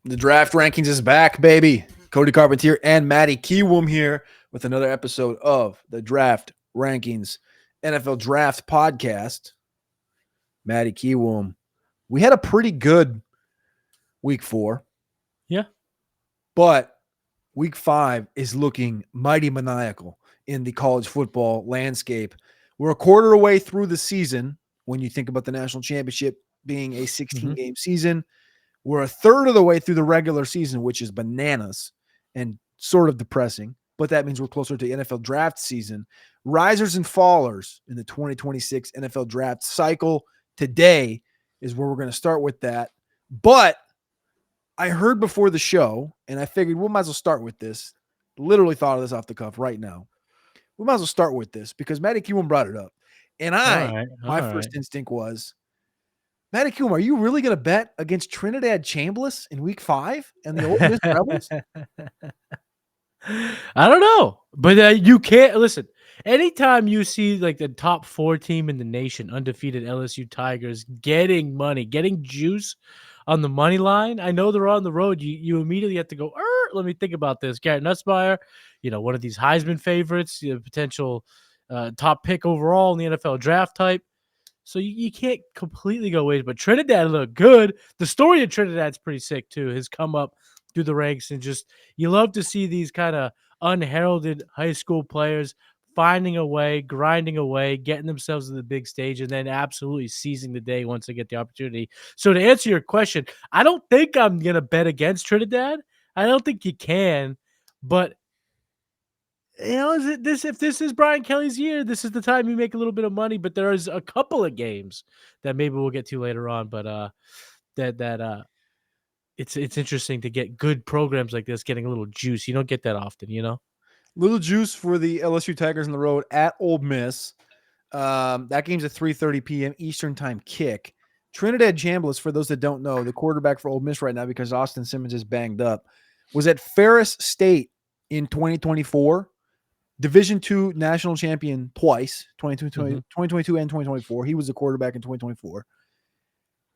The draft rankings is back, baby. Cody Carpentier and Matty Kiwoom here with another episode of the Draft Rankings NFL Draft Podcast. Matty Kiwoom. We had a pretty good week 4, Yeah. but week 5 is looking mighty maniacal in the college football landscape. We're a quarter away through the season when you think about the national championship being a 16 game season. We're a third of the way through the regular season, which is bananas and sort of depressing, but that means we're closer to NFL draft season. Risers and fallers in the 2026 NFL draft cycle. Today is where we're going to start with that. But I heard before the show, and I figured we might as well start with this. Literally thought of this off the cuff right now. We might as well start with this because Matty Kiwan brought it up. And my first instinct was, Matty Coom, are you really going to bet against Trinidad Chambliss in week 5 and the Ole Miss Rebels? I don't know, but you can't listen. Anytime you see like the top 4 team in the nation, undefeated LSU Tigers, getting money, getting juice on the money line, I know they're on the road. You immediately have to go, let me think about this. Garrett Nussmeier, one of these Heisman favorites, potential top pick overall in the NFL draft type. So you can't completely go away, but Trinidad looked good. The story of Trinidad's pretty sick too. His come up through the ranks, and just you love to see these kind of unheralded high school players finding a way, grinding away, getting themselves to the big stage, and then absolutely seizing the day once they get the opportunity. So to answer your question, I don't think I'm gonna bet against Trinidad. I don't think you can, but if this is Brian Kelly's year, this is the time you make a little bit of money. But there's a couple of games that maybe we'll get to later on. But it's interesting to get good programs like this getting a little juice. You don't get that often. Little juice for the LSU Tigers on the road at Ole Miss. That game's at 3:30 p.m. Eastern time kick. Trinidad Chambliss, for those that don't know, the quarterback for Ole Miss right now because Austin Simmons is banged up, was at Ferris State in 2024. Division II national champion twice, 2022 and 2024. He was the quarterback in 2024.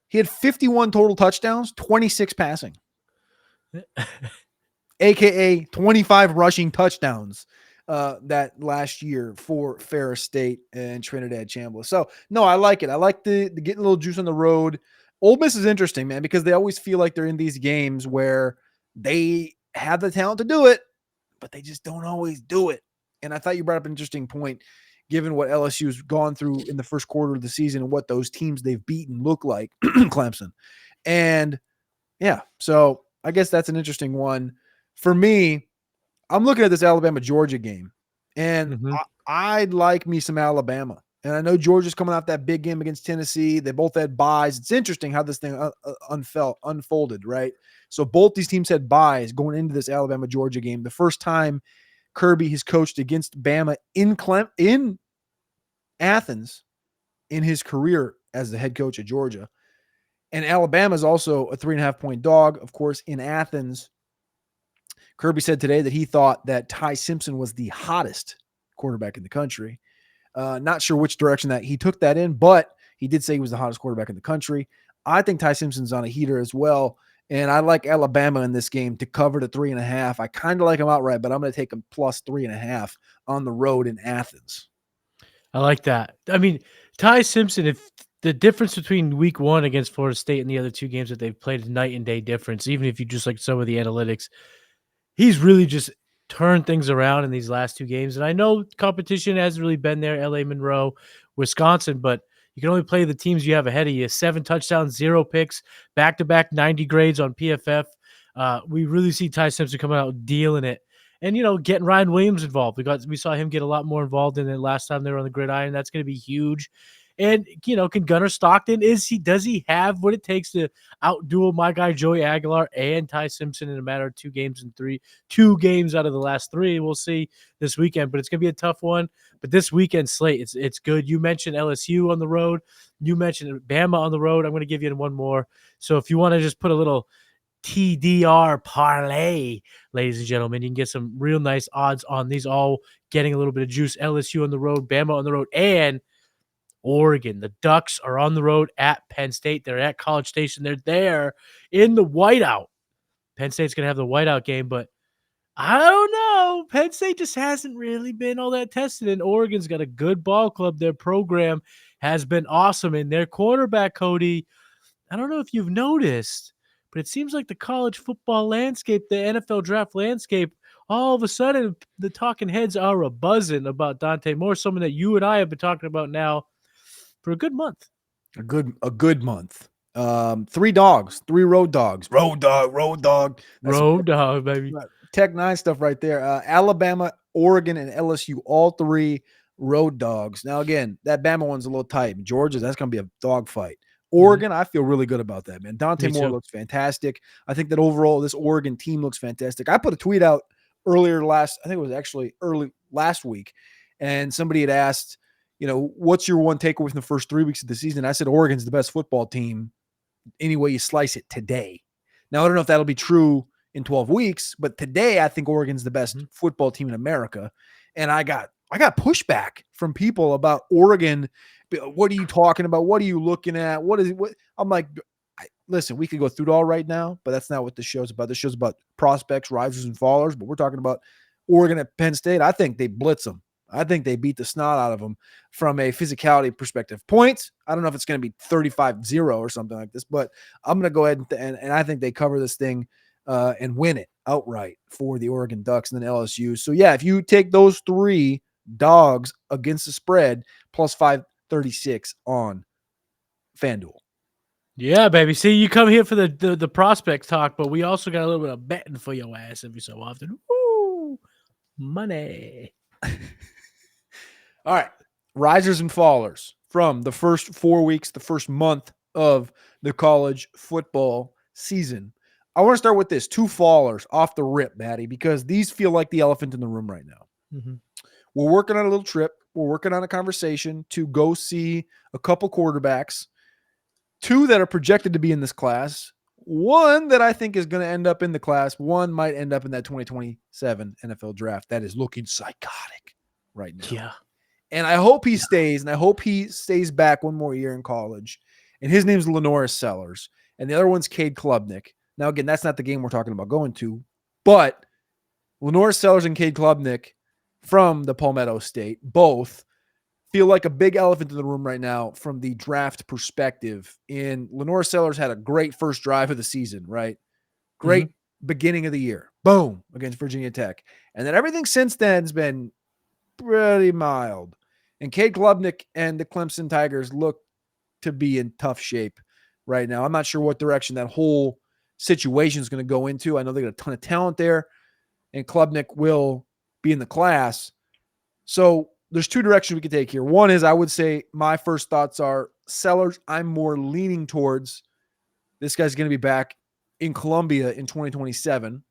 He had 51 total touchdowns, 26 passing, a.k.a. 25 rushing touchdowns that last year for Ferris State and Trinidad Chambliss. So, no, I like it. I like the getting a little juice on the road. Ole Miss is interesting, man, because they always feel like they're in these games where they have the talent to do it, but they just don't always do it. And I thought you brought up an interesting point, given what LSU's gone through in the first quarter of the season and what those teams they've beaten look like, Clemson. And yeah, so I guess that's an interesting one. For me, I'm looking at this Alabama-Georgia game, and I'd like me some Alabama. And I know Georgia's coming off that big game against Tennessee. They both had buys. It's interesting how this thing unfolded, right? So both these teams had buys going into this Alabama-Georgia game. The first time Kirby has coached against Bama in Athens in his career as the head coach of Georgia. And Alabama is also a 3.5-point dog, of course, in Athens. Kirby said today that he thought that Ty Simpson was the hottest quarterback in the country. Not sure which direction that he took that in, but he did say he was the hottest quarterback in the country. I think Ty Simpson's on a heater as well. And I like Alabama in this game to cover the 3.5. I kind of like them outright, but I'm going to take them plus 3.5 on the road in Athens. I like that. I mean, Ty Simpson, if the difference between week 1 against Florida State and the other 2 games that they've played is night and day difference, even if you just like some of the analytics, he's really just turned things around in these last 2 games. And I know competition hasn't really been there, LA Monroe, Wisconsin, but you can only play the teams you have ahead of you. 7 touchdowns, 0 picks, back-to-back 90 grades on PFF. We really see Ty Simpson coming out dealing it. And, getting Ryan Williams involved. We saw him get a lot more involved in it last time they were on the gridiron. That's going to be huge. And, can Gunnar Stockton, does he have what it takes to outduel my guy Joey Aguilar and Ty Simpson in a matter of 2 games and 2 games out of the last 3? We'll see this weekend, but it's going to be a tough one. But this weekend slate, it's good. You mentioned LSU on the road. You mentioned Bama on the road. I'm going to give you one more. So if you want to just put a little TDR parlay, ladies and gentlemen, you can get some real nice odds on these all getting a little bit of juice. LSU on the road, Bama on the road, and Oregon. The Ducks are on the road at Penn State. They're at College Station. They're there in the whiteout Penn State's going to have the whiteout game, but I don't know. Penn State just hasn't really been all that tested, and Oregon's got a good ball club. Their program has been awesome, and their quarterback, Cody, I don't know if you've noticed, but it seems like the college football landscape, the NFL draft landscape, all of a sudden the talking heads are a buzzing about Dante Moore, someone that you and I have been talking about now for a good month. A good month. 3 dogs, 3 road dogs. Road dog. That's some Road dog, baby. Tech Nine stuff right there. Alabama, Oregon, and LSU, all 3 road dogs. Now, again, that Bama one's a little tight. Georgia, that's going to be a dog fight. Oregon, I feel really good about that, man. Dante Me Moore too. looks fantastic. I think that overall, this Oregon team looks fantastic. I put a tweet out I think it was actually early last week, and somebody had asked, what's your one takeaway from the first 3 weeks of the season? I said Oregon's the best football team any way you slice it today. Now, I don't know if that'll be true in 12 weeks, but today I think Oregon's the best football team in America. And I got pushback from people about Oregon. What are you talking about? What are you looking at? What I'm like, listen, we could go through it all right now, but that's not what the show's about. The show's about prospects, risers, and fallers, but we're talking about Oregon at Penn State. I think they blitz them. I think they beat the snot out of them from a physicality perspective. Points, I don't know if it's going to be 35-0 or something like this, but I'm going to go ahead and I think they cover this thing and win it outright for the Oregon Ducks and then LSU. So, yeah, if you take those 3 dogs against the spread, plus 536 on FanDuel. Yeah, baby. See, you come here for the prospect talk, but we also got a little bit of betting for your ass every so often. Woo! Money. All right. Risers and fallers from the first 4 weeks, the first month of the college football season. I want to start with this. 2 fallers off the rip, Maddie, because these feel like the elephant in the room right now. Mm-hmm. We're working on a little trip. We're working on a conversation to go see a couple quarterbacks, 2 that are projected to be in this class, 1 that I think is going to end up in the class, 1 might end up in that 2027 NFL draft. That is looking psychotic right now. Yeah. And I hope he stays, and I hope he stays back 1 more year in college. And his name's Lenoris Sellers, and the other one's Cade Klubnik. Now, again, that's not the game we're talking about going to, but Lenoris Sellers and Cade Klubnik from the Palmetto State both feel like a big elephant in the room right now from the draft perspective. And Lenoris Sellers had a great first drive of the season, right? Great beginning of the year. Boom, against Virginia Tech. And then everything since then has been pretty mild. And Cade Klubnik and the Clemson Tigers look to be in tough shape right now. I'm not sure what direction that whole situation is going to go into. I know they got a ton of talent there, and Klubnik will be in the class. So there's 2 directions we could take here. One is I would say my first thoughts are Sellers. I'm more leaning towards this guy's going to be back in Columbia in 2027.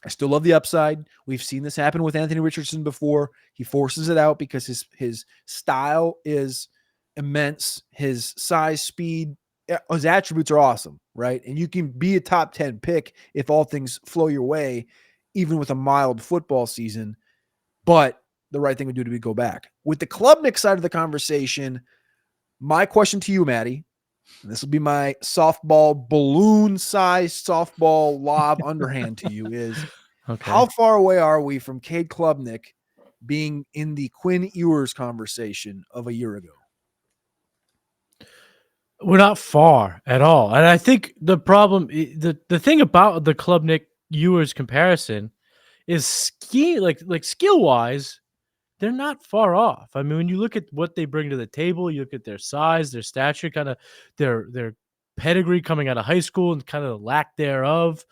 I still love the upside. We've seen this happen with Anthony Richardson before. He forces it out because his style is immense. His size, speed, his attributes are awesome, right? And you can be a top 10 pick if all things flow your way, even with a mild football season. But the right thing would do to be go back. With the Klubnik side of the conversation, my question to you, Maddie, and this will be my softball balloon-sized softball lob underhand to you, is how far away are we from Cade Klubnik being in the Quinn Ewers conversation of a year ago? We're not far at all. And I think the problem, the thing about the Klubnik Ewers comparison is skill wise, they're not far off. I mean, when you look at what they bring to the table, you look at their size, their stature, kind of their pedigree coming out of high school and kind of the lack thereof,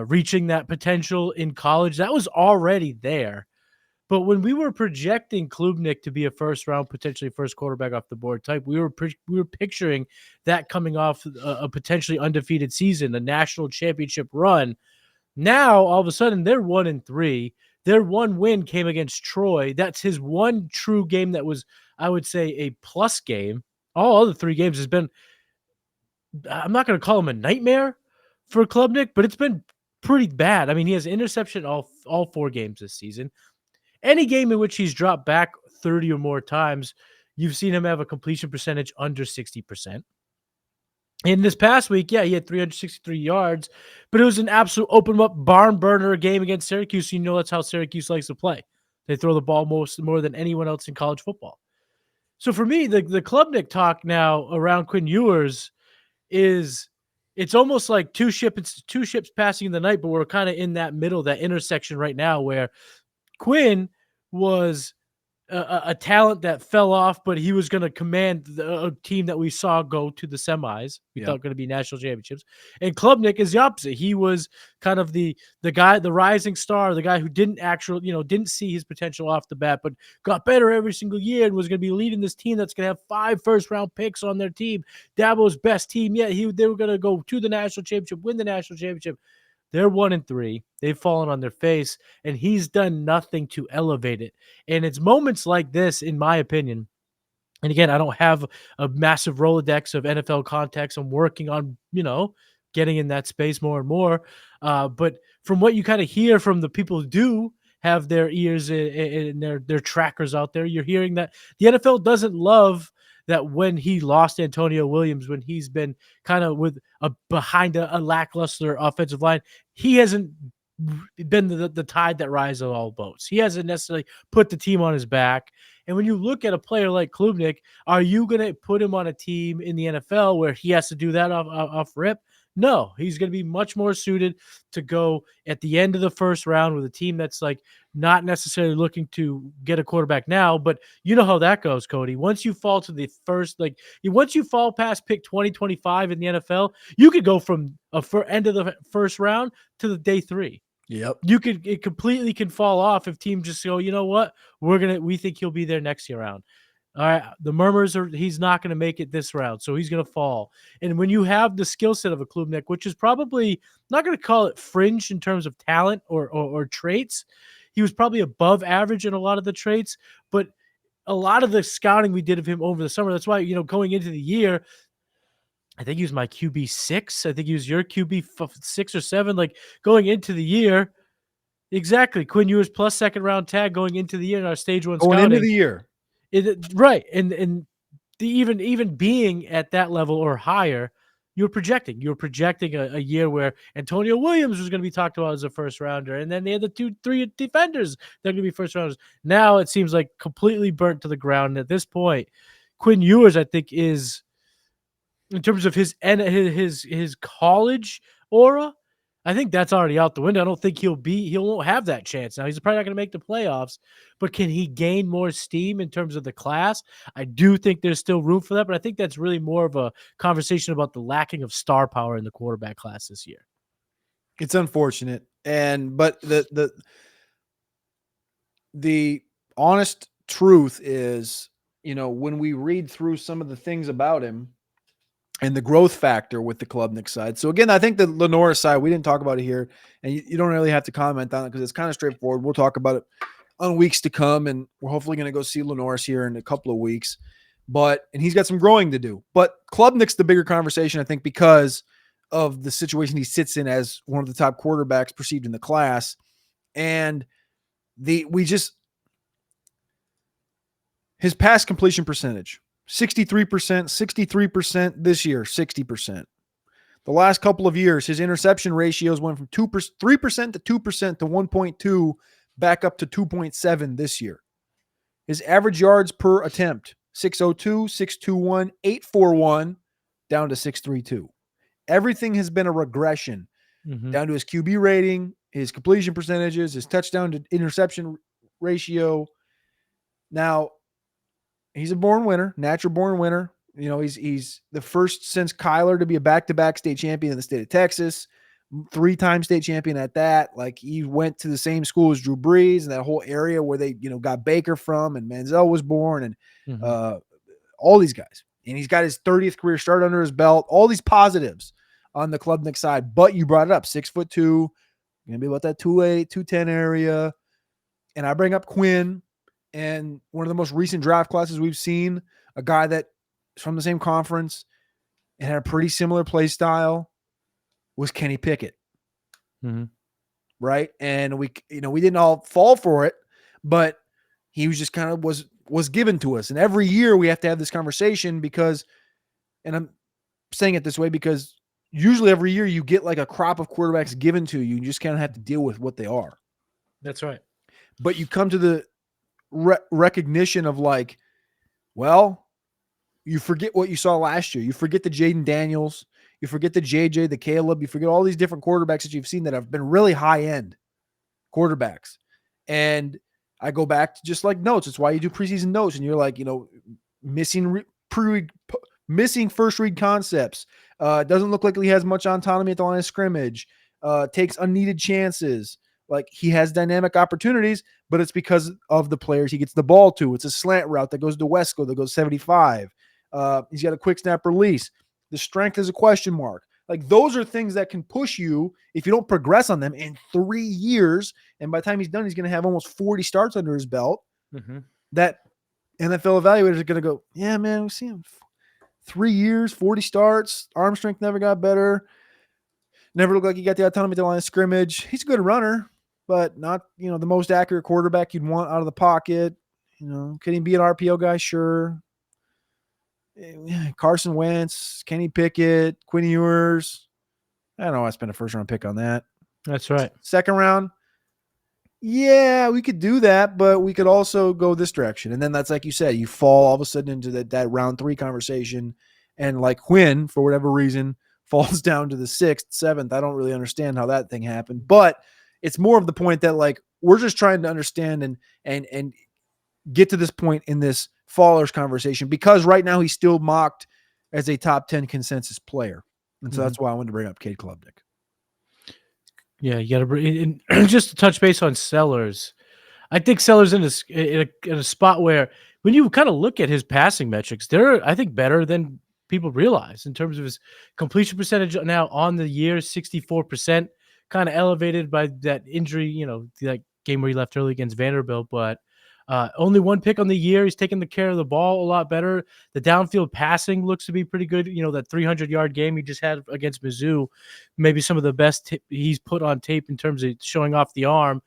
reaching that potential in college, that was already there. But when we were projecting Klubnik to be a first round, potentially first quarterback off the board type, we were picturing that coming off a potentially undefeated season, a national championship run. Now, all of a sudden, they're 1-3. Their 1 win came against Troy. That's his 1 true game that was, I would say, a plus game. All other 3 games has been, I'm not going to call him a nightmare for Klubnik, but it's been pretty bad. I mean, he has an interception all 4 games this season. Any game in which he's dropped back 30 or more times, you've seen him have a completion percentage under 60%. In this past week, yeah, he had 363 yards, but it was an absolute open up barn burner game against Syracuse. You know that's how Syracuse likes to play. They throw the ball more than anyone else in college football. So for me, the Klubnik talk now around Quinn Ewers is it's almost like two ships passing in the night, but we're kind of in that middle, that intersection right now where Quinn was a talent that fell off, but he was going to command a team that we saw go to the semis. We Yep. thought going to be national championships. And Klubnik is the opposite. He was kind of the guy, the rising star, the guy who didn't actually, didn't see his potential off the bat, but got better every single year and was going to be leading this team that's going to have 5 first-round picks on their team. Dabo's best team yet. They were going to go to the national championship, win the national championship. They're 1-3. They've fallen on their face, and he's done nothing to elevate it. And it's moments like this, in my opinion. And again, I don't have a massive Rolodex of NFL context. I'm working on, getting in that space more and more. But from what you kind of hear from the people who do have their ears and their trackers out there, you're hearing that the NFL doesn't love that when he lost Antonio Williams, when he's been kind of with behind a lackluster offensive line, he hasn't been the tide that rises all boats. He hasn't necessarily put the team on his back. And when you look at a player like Klubnik, are you going to put him on a team in the NFL where he has to do that off rip? No, he's going to be much more suited to go at the end of the first round with a team that's like not necessarily looking to get a quarterback now, but you know how that goes, Cody. Once you fall to the first, once you fall past pick 2025 in the NFL, you could go from end of the first round to the day 3. Yep. It completely can fall off if teams just go, you know what, we think he'll be there next year round. All right, the murmurs are he's not going to make it this round, so he's going to fall. And when you have the skill set of a Klubnik, which is probably not going to call it fringe in terms of talent or traits, he was probably above average in a lot of the traits, but a lot of the scouting we did of him over the summer, that's why, going into the year, I think he was my QB 6. I think he was your QB 6 or 7. Like going into the year, exactly. Quinn Ewers plus second round tag going into the year in our stage 1 Going scouting. into the year. Right. And the even being at that level or higher, you're projecting a year where Antonio Williams was going to be talked about as a first rounder, and then they had the 3 defenders that are going to be first rounders. Now it seems like completely burnt to the ground. And at this point, Quinn Ewers, I think, is in terms of his college aura, I think that's already out the window. I don't think he won't have that chance now. He's probably not going to make the playoffs, but can he gain more steam in terms of the class? I do think there's still room for that, but I think that's really more of a conversation about the lacking of star power in the quarterback class this year. It's unfortunate, but the honest truth is, when we read through some of the things about him and the growth factor with the Klubnik side. So again, I think the Lenora side, we didn't talk about it here, and you don't really have to comment on it because it's kind of straightforward. We'll talk about it on weeks to come, and we're hopefully going to go see Lenore's here in a couple of weeks. And he's got some growing to do. But Klubnik's the bigger conversation, I think, because of the situation he sits in as one of the top quarterbacks perceived in the class. And his pass completion percentage, 63% this year, 60%. The last couple of years, his interception ratios went from 3% to 2% to 1.2, back up to 2.7 this year. His average yards per attempt, 602, 621, 841, down to 632. Everything has been a regression down to his QB rating, his completion percentages, his touchdown to interception ratio. Now, he's a born winner, natural born winner. He's the first since Kyler to be a back-to-back state champion in the state of Texas, 3-time state champion at that. Like, he went to the same school as Drew Brees and that whole area where they, got Baker from, and Manziel was born, and all these guys. And he's got his 30th career start under his belt. All these positives on the Klubnik side. But you brought it up, 6'2", gonna be about that 2'8", 210 area. And I bring up Quinn. And one of the most recent draft classes we've seen, a guy that is from the same conference and had a pretty similar play style, was Kenny Pickett. Right? And we didn't all fall for it, but he was just kind of was given to us. And every year we have to have this conversation because, and saying it this way because usually every year you get like a crop of quarterbacks given to you. You just kind of have to deal with what they are. That's right. But you come to the recognition of like, well, you forget what you saw last year. You forget the Jaden Daniels. You forget the JJ, the Caleb. You forget all these different quarterbacks that you've seen that have been really high end quarterbacks. And I go back to just like notes. It's why you do preseason notes, and you're like, missing missing first read concepts. Doesn't look like he has much autonomy at the line of scrimmage. Takes unneeded chances. Like he has dynamic opportunities, but it's because of the players he gets the ball to. It's a slant route that goes to Wesco that goes 75. He's got a quick snap release. The strength is a question mark. Like those are things that can push you if you don't progress on them in 3 years. And by the time he's done, he's going to have almost 40 starts under his belt. Mm-hmm. That NFL evaluators are going to go, yeah, man, we see him 3 years, 40 starts. Arm strength never got better. Never looked like he got the autonomy at the line of scrimmage. He's a good runner, but not, the most accurate quarterback you'd want out of the pocket. Can he be an RPO guy? Sure. Carson Wentz, Kenny Pickett, Quinn Ewers. I don't know. I spent a first round pick on that. That's right. Second round. Yeah, we could do that, but we could also go this direction. And then that's like you said, you fall all of a sudden into that round 3 conversation. And like Quinn, for whatever reason, falls down to the 6th, 7th. I don't really understand how that thing happened, but it's more of the point that like we're just trying to understand and get to this point in this fallers conversation, because right now he's still mocked as a top 10 consensus player. And so that's why I wanted to bring up Cade Klubnik. Yeah, you got to bring just to touch base on Sellers. I think Sellers in a spot where when you kind of look at his passing metrics, they're, I think, better than people realize in terms of his completion percentage now on the year, 64%, kind of elevated by that injury, that game where he left early against Vanderbilt, but only 1 pick on the year. He's taking the care of the ball a lot better. The downfield passing looks to be pretty good. That 300-yard game he just had against Mizzou, maybe some of the best he's put on tape in terms of showing off the arm.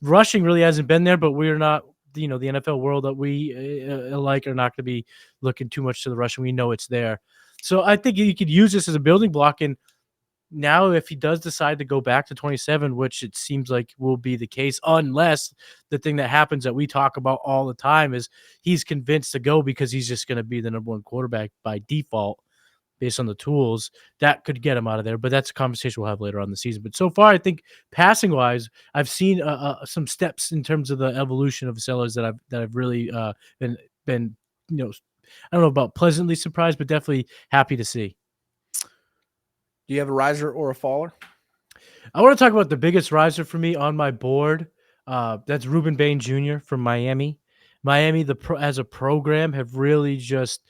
Rushing really hasn't been there, but we're not, the NFL world that we like are not going to be looking too much to the rushing. We know it's there. So I think you could use this as a building block. And now if he does decide to go back to 27, which it seems like will be the case, unless the thing that happens that we talk about all the time is he's convinced to go because he's just going to be the number 1 quarterback by default based on the tools, that could get him out of there. But that's a conversation we'll have later on in the season. But so far, I think passing wise, I've seen some steps in terms of the evolution of Sellers that I've really been I don't know about pleasantly surprised, but definitely happy to see. Do you have a riser or a faller? I want to talk about the biggest riser for me on my board. That's Ruben Bain Jr. from Miami. Miami, as a program, have really just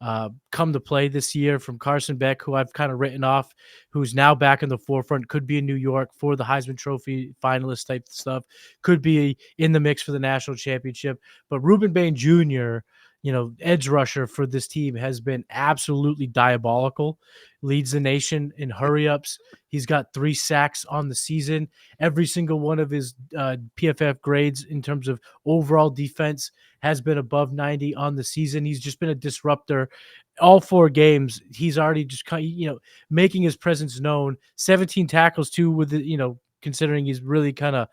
come to play this year, from Carson Beck, who I've kind of written off, who's now back in the forefront, could be in New York for the Heisman Trophy finalist type stuff, could be in the mix for the national championship. But Ruben Bain Jr., edge rusher for this team, has been absolutely diabolical. Leads the nation in hurry-ups. He's got 3 sacks on the season. Every single one of his PFF grades in terms of overall defense has been above 90 on the season. He's just been a disruptor. All 4 games, he's already just making his presence known. 17 tackles too, with considering he's really kind of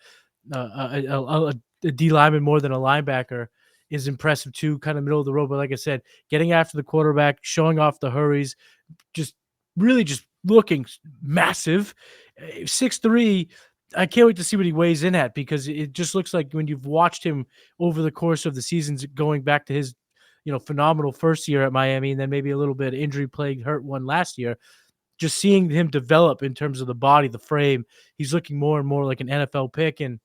a D lineman more than a linebacker, is impressive too, kind of middle of the road. But like I said, getting after the quarterback, showing off the hurries, just really just looking massive. 6'3". I can't wait to see what he weighs in at, because it just looks like when you've watched him over the course of the seasons, going back to his, phenomenal first year at Miami, and then maybe a little bit injury plagued hurt one last year, just seeing him develop in terms of the body, the frame, he's looking more and more like an NFL pick. And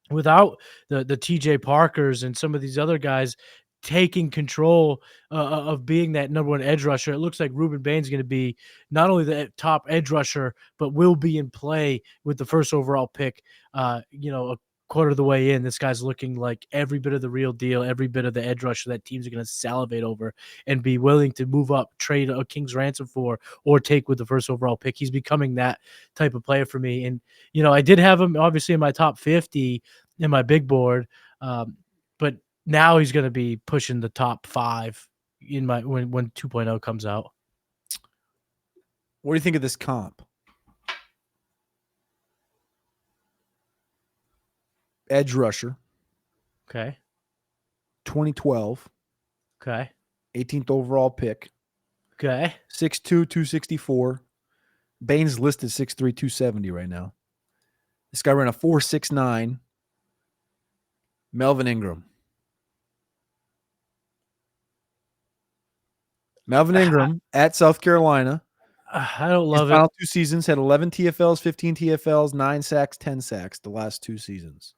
without the TJ Parkers and some of these other guys taking control of being that number 1 edge rusher, it looks like Ruben Bain's going to be not only the top edge rusher, but will be in play with the first overall pick. A quarter of the way in, this guy's looking like every bit of the real deal, every bit of the edge rusher that teams are going to salivate over and be willing to move up, trade a king's ransom for, or take with the first overall pick. He's becoming that type of player for me. And, I did have him obviously in my top 50 in my big board, but now he's going to be pushing the top 5 in my when 2.0 comes out. What do you think of this comp? Edge rusher, Okay. 2012, Okay. 18th overall pick, Okay. 6'2", 264. Bane's listed 6'3", 270 right now. This guy ran a 4.69. Melvin Ingram. Melvin I, Ingram at South Carolina. I don't His love it. final two seasons had 11 TFLs, 15 TFLs, 9 sacks, 10 sacks the last two seasons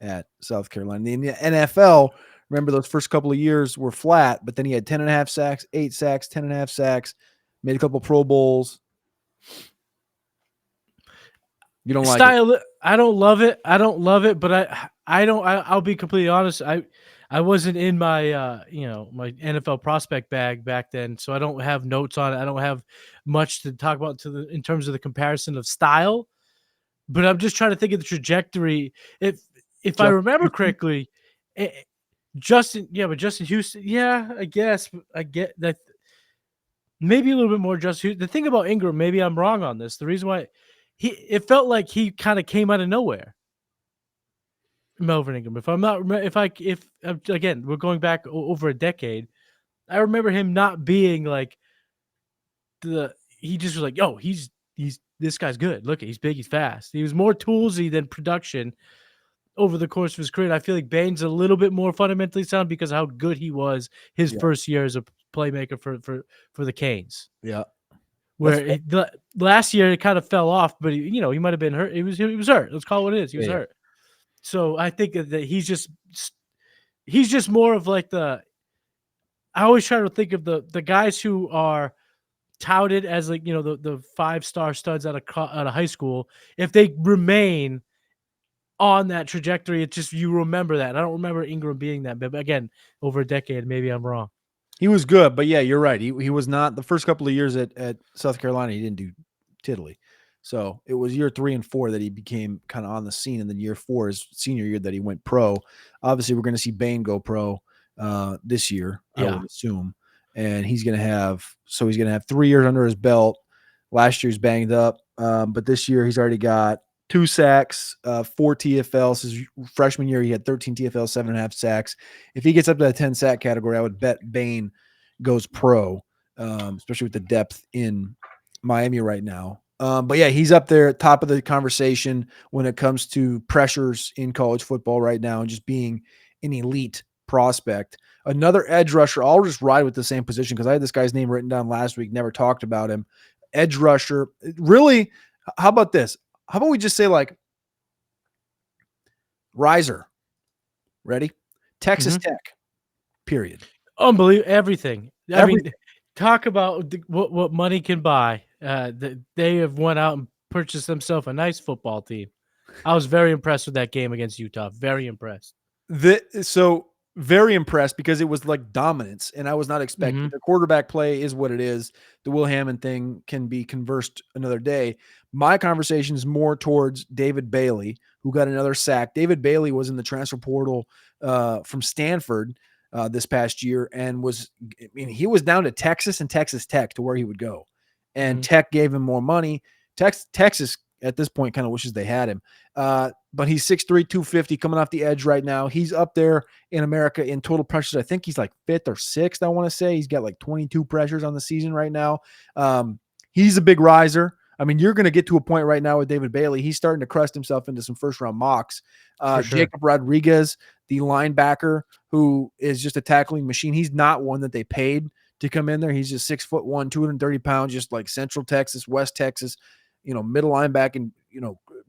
at South Carolina. In the NFL, remember those first couple of years were flat, but then he had 10 and a half sacks, 8 sacks, 10 and a half sacks, made a couple Pro Bowls. You don't like it? Style. I don't love it. I don't love it, but I don't. I'll be completely honest. I wasn't in my my NFL prospect bag back then, so I don't have notes on it. I don't have much to talk about in terms of the comparison of style. But I'm just trying to think of the trajectory. If I Justin remember Houston? correctly, eh, Justin. Yeah, but Justin Houston. Yeah, I guess I get that. Maybe a little bit more Justin Houston. The thing about Ingram, maybe I'm wrong on this. The reason why it felt like he kind of came out of nowhere. Melvin Ingram. If I'm not, if again, we're going back over a decade. I remember him not being like he just was like, yo, he's this guy's good. Look, he's big, he's fast. He was more toolsy than production over the course of his career. And I feel like Bane's a little bit more fundamentally sound because of how good he was his Yeah. first year as a playmaker for the Canes. Yeah. That's Where last year it kind of fell off, but he might have been hurt. He was hurt. Let's call it what it is. He was yeah. hurt. So I think that he's just more of like I always try to think of the guys who are touted as like the 5-star studs out of high school. If they remain on that trajectory, it's just you remember that. I don't remember Ingram being that, but again, over a decade, maybe I'm wrong. He was good, but yeah, you're right. He was not the first couple of years at South Carolina. He didn't do tiddly. So it was year 3 and 4 that he became kind of on the scene, and then year 4, his senior year, that he went pro. Obviously, we're going to see Bane go pro this year, I Yeah. would assume, and he's going to have 3 years under his belt. Last year's banged up, but this year he's already got 2 sacks, 4 TFLs. His freshman year, he had 13 TFLs, 7.5 sacks. If he gets up to that 10 sack category, I would bet Bane goes pro, especially with the depth in Miami right now. But yeah, he's up there at top of the conversation when it comes to pressures in college football right now and just being an elite prospect. Another edge rusher, I'll just ride with the same position because I had this guy's name written down last week, never talked about him. Edge rusher, really, how about this? How about we just say like riser? Ready? Texas Mm-hmm. Tech, period. Unbelievable. Everything. I Everything. mean, talk about what money can buy. They have went out and purchased themselves a nice football team. I was very impressed with that game against Utah. Very impressed. So very impressed because it was like dominance, and I was not expecting. Mm-hmm. The quarterback play is what it is. The Will Hammond thing can be conversed another day. My conversation is more towards David Bailey, who got another sack. David Bailey was in the transfer portal from Stanford this past year, and he was down to Texas and Texas Tech to where he would go, and Mm-hmm. Tech gave him more money. Texas at this point kind of wishes they had him. But he's 6'3", 250 coming off the edge right now. He's up there in America in total pressures. I think he's like 5th or 6th, I want to say. He's got like 22 pressures on the season right now. He's a big riser. I mean, you're going to get to a point right now with David Bailey. He's starting to crust himself into some first-round mocks. For sure. Jacob Rodriguez, the linebacker, who is just a tackling machine. He's not one that they paid to come in there. He's just 6'1", 230 pounds, just like Central Texas, West Texas, middle linebacker,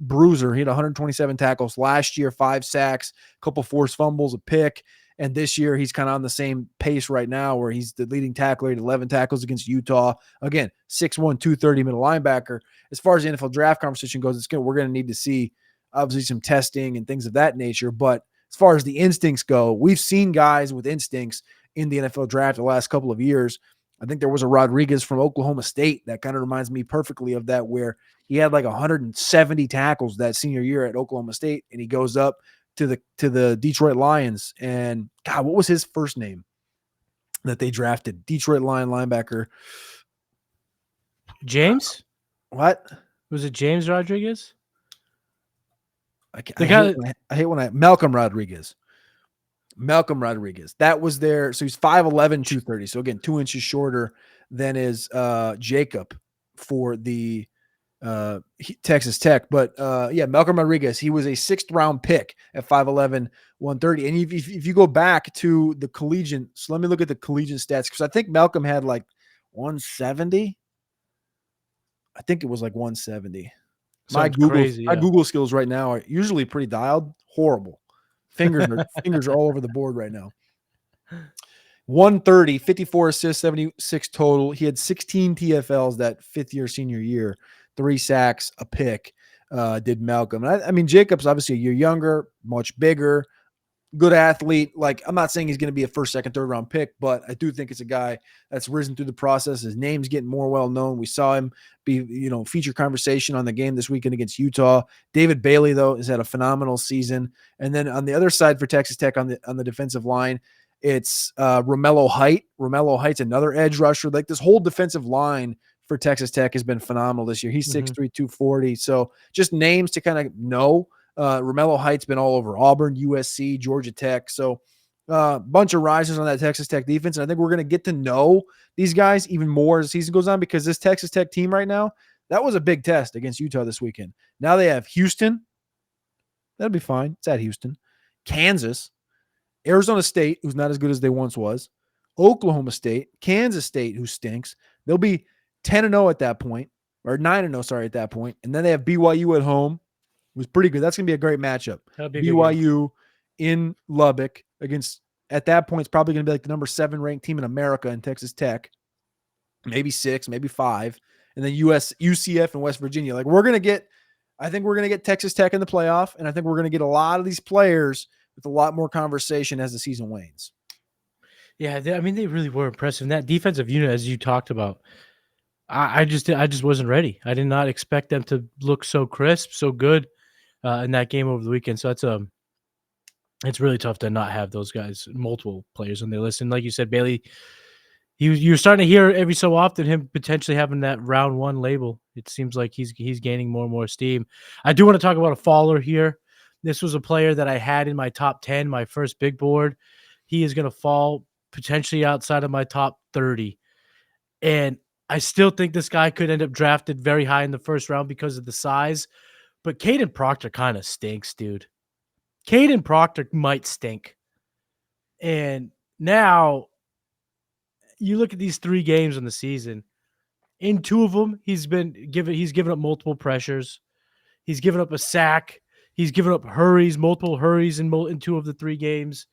bruiser. He had 127 tackles last year, 5 sacks, a couple forced fumbles, a pick. And this year he's kind of on the same pace right now where he's the leading tackler at 11 tackles against Utah. Again, 6'1", 230 middle linebacker. As far as the NFL draft conversation goes, we're going to need to see obviously some testing and things of that nature. But as far as the instincts go, we've seen guys with instincts in the NFL draft the last couple of years. I think there was a Rodriguez from Oklahoma State that kind of reminds me perfectly of that, where he had like 170 tackles that senior year at Oklahoma State, and he goes up to the Detroit Lions. And God, what was his first name that they drafted? Detroit Lion linebacker. James? What? Was it James Rodriguez? I The hate guy. Malcolm Rodriguez. Malcolm Rodriguez. That was there. So he's 5'11", 230. So again, 2 inches shorter than is Jacob for the Texas Tech. But yeah, Malcolm Rodriguez, he was a 6th round pick at 5'11", 130. And if you go back to the collegiate, so let me look at the collegiate stats, because I think Malcolm had like 170. I think it was like 170. My Something crazy. My Yeah. Google skills right now are usually pretty dialed. Horrible. Fingers are all over the board right now. 130, 54 assists, 76 total. He had 16 TFLs that 5th-year senior year, 3 sacks, a pick. Did Malcolm. And I mean, Jacob's obviously a year younger, much bigger, good athlete. Like, I'm not saying he's going to be a 1st, 2nd, 3rd round pick, but I do think it's a guy that's risen through the process. His name's getting more well known. We saw him be, feature conversation on the game this weekend against Utah. David Bailey, though, has had a phenomenal season. And then on the other side for Texas Tech on the defensive line, it's Romello Height. Romello Height's another edge rusher. Like, this whole defensive line for Texas Tech has been phenomenal this year. He's 6'3", 240. So just names to kind of know. Romello Height's been all over Auburn, USC, Georgia Tech. So bunch of risers on that Texas Tech defense. And I think we're going to get to know these guys even more as the season goes on, because this Texas Tech team right now, that was a big test against Utah this weekend. Now they have Houston. That'll be fine. It's at Houston. Kansas. Arizona State, who's not as good as they once was. Oklahoma State. Kansas State, who stinks. They'll be 10-0 at that point. Or 9-0, sorry, at that point. And then they have BYU at home. Was pretty good. That's going to be a great matchup. BYU in Lubbock against, at that point, it's probably going to be like the number 7 ranked team in America in Texas Tech. Maybe 6, maybe 5. And then UCF and West Virginia. Like, I think we're going to get Texas Tech in the playoff. And I think we're going to get a lot of these players with a lot more conversation as the season wanes. Yeah. I mean, they really were impressive. And that defensive unit, as you talked about, I just wasn't ready. I did not expect them to look so crisp, so good in that game over the weekend. So it's really tough to not have those guys, multiple players on their list. And like you said, Bailey, you're starting to hear every so often him potentially having that round 1 label. It seems like he's gaining more and more steam. I do want to talk about a faller here. This was a player that I had in my top 10, my first big board. He is going to fall potentially outside of my top 30. And I still think this guy could end up drafted very high in the first round because of the size. But Caden Proctor kind of stinks, dude. Caden Proctor might stink. And now you look at these 3 games in the season. In 2 of them, he's given up multiple pressures. He's given up a sack. He's given up multiple hurries in 2 of the 3 games.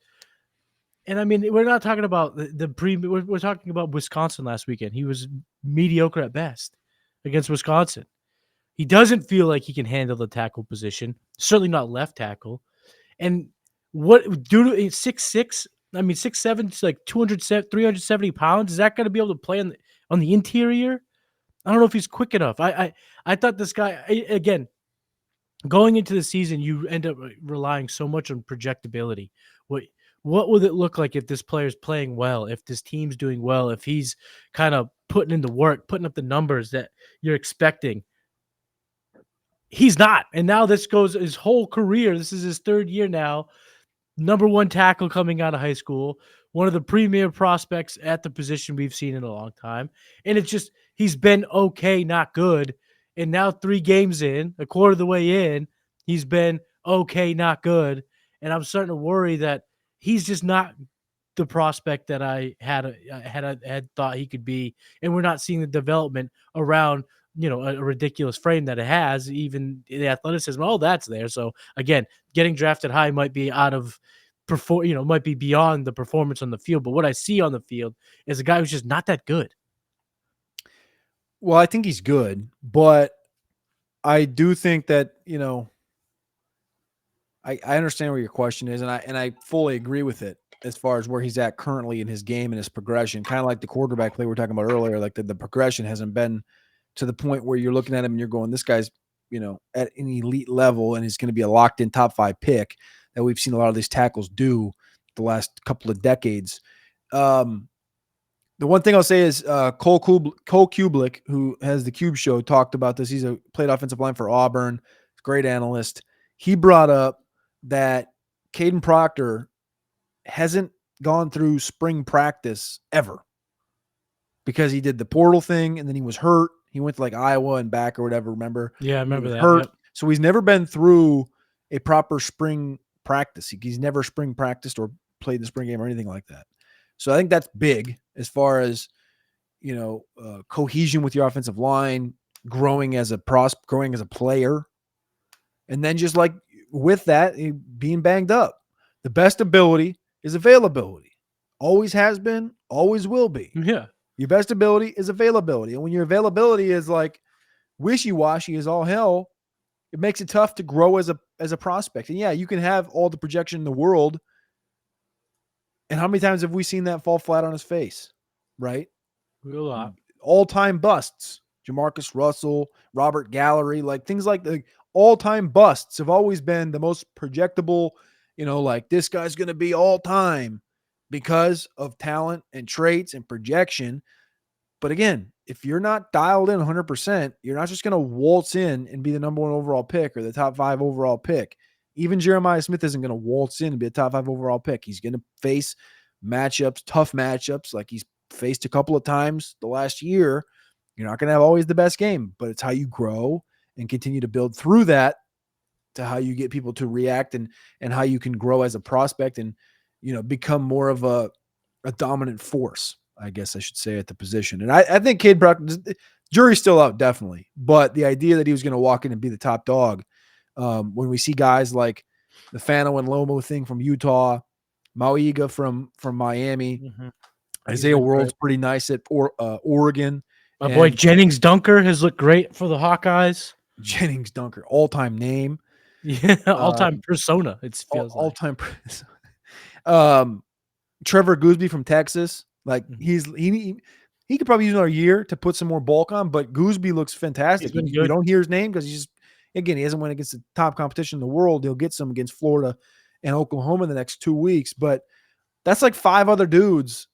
And I mean, we're not talking about we're talking about Wisconsin last weekend. He was mediocre at best against Wisconsin. He doesn't feel like he can handle the tackle position, certainly not left tackle. And what due to 6'6", I mean 6'7", like 370 pounds, is that going to be able to play on the interior? I don't know if he's quick enough. I thought this guy, again, going into the season, you end up relying so much on projectability. What would it look like if this player's playing well, if this team's doing well, if he's kind of putting in the work, putting up the numbers that you're expecting? He's not. And now this goes his whole career. This is his 3rd year now. Number 1 tackle coming out of high school. One of the premier prospects at the position we've seen in a long time. And it's just, he's been okay, not good. And now 3 games in, a quarter of the way in, he's been okay, not good. And I'm starting to worry that he's just not the prospect that I had thought he could be. And we're not seeing the development around, a ridiculous frame that it has, even the athleticism, all that's there. So again, getting drafted high might be might be beyond the performance on the field. But what I see on the field is a guy who's just not that good. Well, I think he's good, but I do think that, I understand where your question is, and I fully agree with it as far as where he's at currently in his game and his progression. Kind of like the quarterback play we were talking about earlier, like the progression hasn't been to the point where you're looking at him and you're going, this guy's, at an elite level and he's going to be a locked in top 5 pick that we've seen a lot of these tackles do the last couple of decades. The one thing I'll say is Cole Kublik, who has the Cube Show, talked about this. He's played offensive line for Auburn, great analyst. He brought up that Caden Proctor hasn't gone through spring practice ever because he did the portal thing and then he was hurt. He went to like Iowa and back or whatever, remember? Yeah, I And he remember was that. hurt. Yep. So he's never been through a proper spring practice. He's never spring practiced or played the spring game or anything like that. So I think that's big as far as, cohesion with your offensive line, growing as a player. And then just like with that, being banged up. The best ability is availability. Always has been, always will be. Yeah. Your best ability is availability. And when your availability is like wishy-washy as all hell, it makes it tough to grow as a prospect. And yeah, you can have all the projection in the world. And how many times have we seen that fall flat on his face? Right? A lot. All-time busts. Jamarcus Russell, Robert Gallery, like things like the all-time busts have always been the most projectable, like this guy's going to be all-time because of talent and traits and projection. But again, if you're not dialed in 100%, you're not just going to waltz in and be the number 1 overall pick or the top 5 overall pick. Even Jeremiah Smith isn't going to waltz in and be a top 5 overall pick. He's going to face tough matchups like he's faced a couple of times the last year. You're not going to have always the best game, but it's how you grow and continue to build through that to how you get people to react and how you can grow as a prospect and, become more of a dominant force, I guess I should say, at the position. And I think Cade Proctor, jury's still out, definitely. But the idea that he was going to walk in and be the top dog, when we see guys like the Fano and Lomo thing from Utah, Mauiga from Miami, Mm-hmm. Isaiah World's pretty nice at Oregon. My boy Jennings Dunker has looked great for the Hawkeyes. Jennings Dunker, all-time name. Yeah, all-time persona, it feels all-time. Trevor Gooseby from Texas, like he could probably use another year to put some more bulk on, but Gooseby looks fantastic. You don't hear his name because he hasn't went against the top competition in the world. He'll get some against Florida and Oklahoma in the next 2 weeks, but that's like 5 other dudes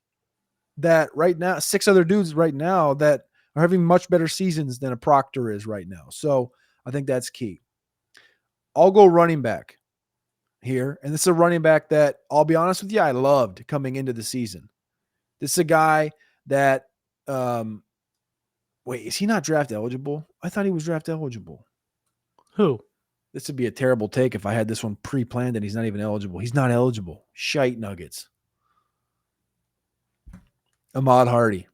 that right now, 6 other dudes right now that are having much better seasons than a Proctor is right now. So I think that's key. I'll go running back here. And this is a running back that, I'll be honest with you, I loved coming into the season. This is a guy that, wait, is he not draft eligible? I thought he was draft eligible. Who? This would be a terrible take if I had this one pre-planned and he's not even eligible. He's not eligible. Shite nuggets. Ahmad Hardy.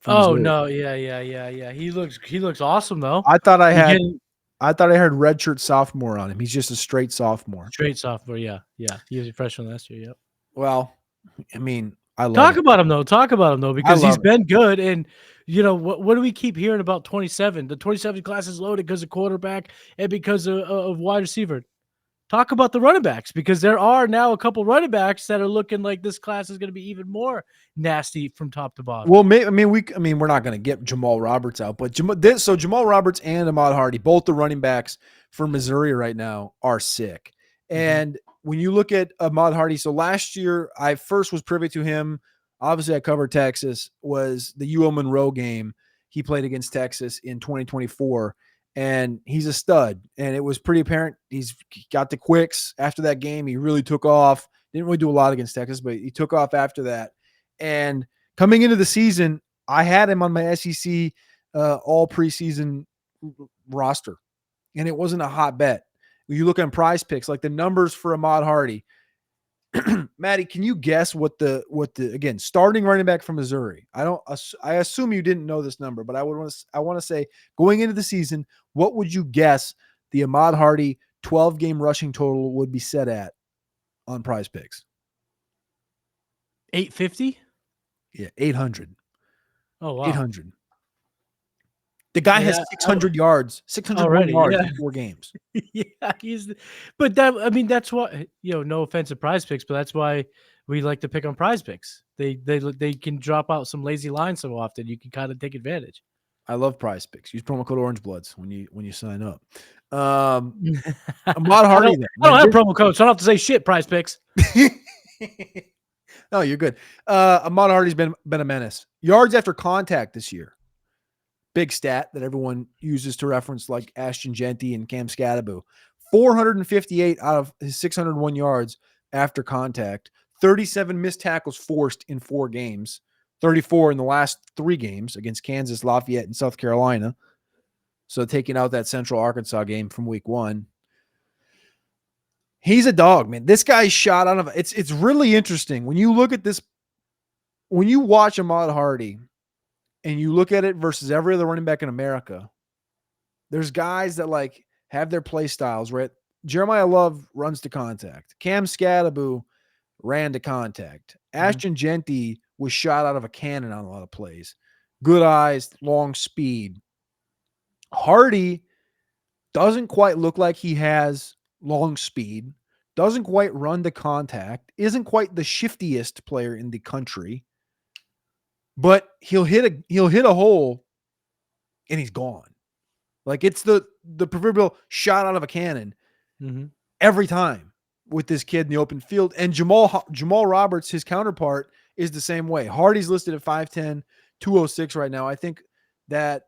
Oh no, yeah. He looks awesome though. I thought I heard redshirt sophomore on him. He's just a straight sophomore. Straight sophomore, yeah. He was a freshman last year. Yep. Well, I mean, I love Talk about him though, because he's been good. And what do we keep hearing about 27? The 27 class is loaded because of quarterback and because of wide receiver. Talk about the running backs, because there are now a couple running backs that are looking like this class is going to be even more nasty from top to bottom. Well, we're not going to get Jamal Roberts out, but Jamal Roberts and Ahmad Hardy, both the running backs for Missouri right now, are sick. And when you look at Ahmad Hardy, so last year I first was privy to him. Obviously, I covered Texas. Was the UL Monroe game he played against Texas in 2024. And he's a stud. And it was pretty apparent he's got the quicks after that game. He really took off. Didn't really do a lot against Texas, but he took off after that. And coming into the season, I had him on my SEC all preseason roster. And it wasn't a hot bet. When you look on Prize Picks, like the numbers for Ahmad Hardy, Maddie, can you guess what the again, starting running back from Missouri? I assume you didn't know this number, but I want to say, going into the season, what would you guess the Ahmad Hardy 12-game rushing total would be set at on Prize Picks? 850? Yeah, 800. Oh wow. 800. The guy has 600 yards, 601 yards in 4 games. Yeah, that's why, no offense to Prize Picks, but that's why we like to pick on Prize Picks. They can drop out some lazy lines so often. You can kind of take advantage. I love Prize Picks. Use promo code Orange Bloods when you sign up. Ahmad Hardy. I don't have promo code, so I don't have to say shit. Prize Picks. No, you're good. Ahmad Hardy's been a menace. Yards after contact this year. Big stat that everyone uses to reference like Ashton Genty and Cam Scadaboo. 458 out of his 601 yards after contact. 37 missed tackles forced in 4 games. 34 in the last 3 games against Kansas, Lafayette, and South Carolina. So taking out that Central Arkansas game from week 1. He's a dog, man. This guy's shot out of it's really interesting when you look at this. When you watch Ahmad Hardy and you look at it versus every other running back in America, there's guys that like have their play styles, right? Jeremiah Love runs to contact. Cam Scadaboo ran to contact. Ashton Genty was shot out of a cannon on a lot of plays. Good eyes, long speed. Hardy doesn't quite look like he has long speed, doesn't quite run to contact, isn't quite the shiftiest player in the country, but he'll hit a hole and he's gone. Like it's the proverbial shot out of a cannon every time with this kid in the open field. And Jamal Roberts, his counterpart, is the same way. Hardy's listed at 5'10", 206 right now. I think that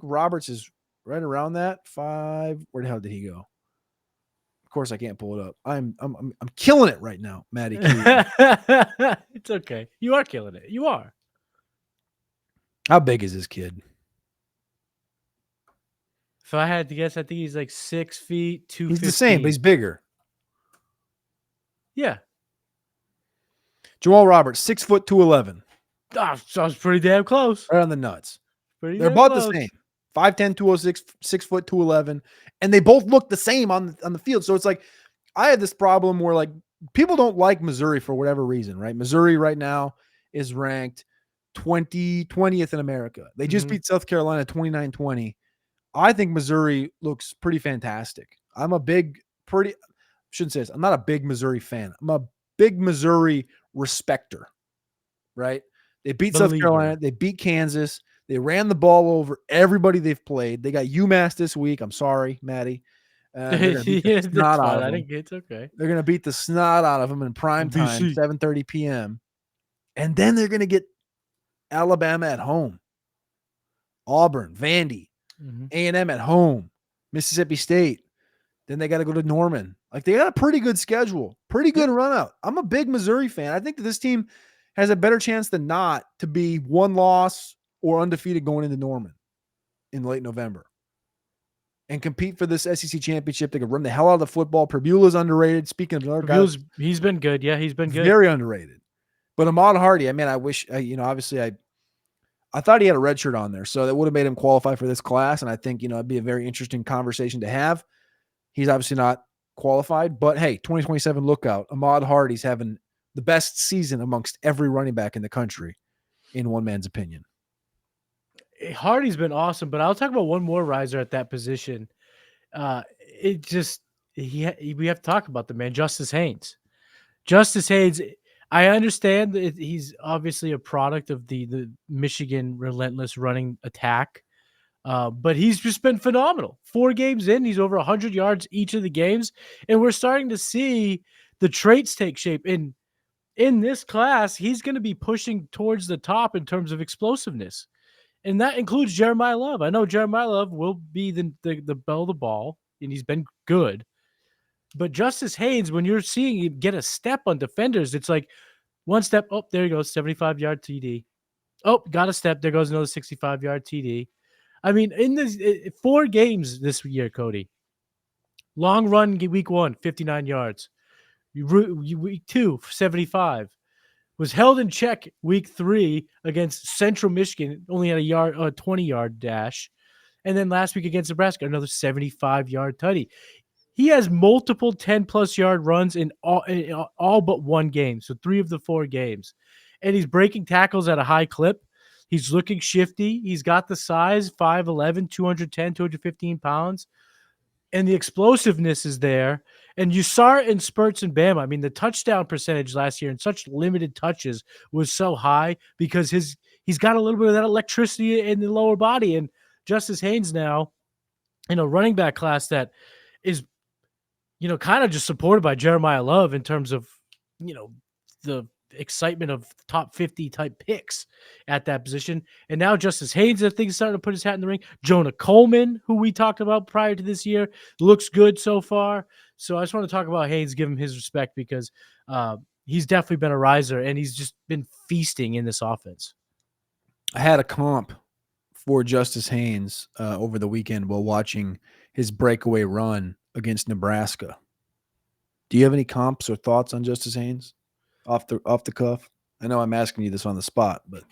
Roberts is right around that 5. Where the hell did he go? Of course, I can't pull it up. I'm killing it right now, Matty. It's okay. You are killing it. You are. How big is this kid? If I had to guess, I think he's like 6 feet, 215. He's the same, but he's bigger. Yeah. Jamal Roberts, 6 foot 211. Sounds pretty damn close. Right on the nuts. They're about the same. 5'10", 206, 6 foot 211. And they both look the same on the field. So it's like, I had this problem where like people don't like Missouri for whatever reason, right? Missouri right now is ranked 20th in America. They just beat South Carolina 29-20. I think Missouri looks pretty fantastic. I'm not a big Missouri fan. I'm a big Missouri respecter, right? They beat South Carolina. They beat Kansas. They ran the ball over everybody they've played. They got UMass this week. I'm sorry, Maddie. They're going to beat the snot out of them. It's okay. They're going to beat the snot out of them in prime time, 7:30 p.m. And then they're going to get Alabama at home, Auburn, Vandy, A&M at home, Mississippi State. Then they got to go to Norman. Like they got a pretty good schedule, pretty good run out. I'm a big Missouri fan. I think that this team has a better chance than not to be 1 loss or undefeated going into Norman in late November and compete for this SEC championship. They could run the hell out of the football. Perbula's underrated. Speaking of another guy, he's been good. Yeah, he's been good. Very underrated. But Ahmad Hardy, I mean, I wish, obviously I thought he had a red shirt on there, so that would have made him qualify for this class. And I think, it'd be a very interesting conversation to have. He's obviously not qualified, but hey, 2027 lookout. Ahmad Hardy's having the best season amongst every running back in the country, in one man's opinion. Hardy's been awesome, but I'll talk about one more riser at that position. We have to talk about the man, Justice Haynes. Justice Haynes, I understand that he's obviously a product of the Michigan relentless running attack, but he's just been phenomenal. 4 games in, he's over 100 yards each of the games, and we're starting to see the traits take shape. In this class, he's going to be pushing towards the top in terms of explosiveness. And that includes Jeremiah Love. I know Jeremiah Love will be the bell of the ball, and he's been good. But Justice Haynes, when you're seeing him get a step on defenders, it's like one step. Oh, there he goes, 75-yard TD. Oh, got a step. There goes another 65-yard TD. I mean, in this 4 games this year, Cody. Long run week 1, 59 yards. Week 2, 75. Was held in check week 3 against Central Michigan, only had a 20-yard dash. And then last week against Nebraska, another 75-yard tutty. He has multiple 10-plus yard runs in all but 1 game, so 3 of the 4 games. And he's breaking tackles at a high clip. He's looking shifty. He's got the size, 5'11", 210, 215 pounds. And the explosiveness is there. And you saw it in spurts in Bama. I mean, the touchdown percentage last year in such limited touches was so high because he's got a little bit of that electricity in the lower body. And Justice Haynes now in a running back class that is, kind of just supported by Jeremiah Love in terms of, the excitement of top 50 type picks at that position. And now Justice Haynes, I think, is starting to put his hat in the ring. Jonah Coleman, who we talked about prior to this year, looks good so far. So I just want to talk about Haynes, give him his respect because he's definitely been a riser and he's just been feasting in this offense. I had a comp for Justice Haynes over the weekend while watching his breakaway run against Nebraska. Do you have any comps or thoughts on Justice Haynes off the cuff? I know I'm asking you this on the spot, but do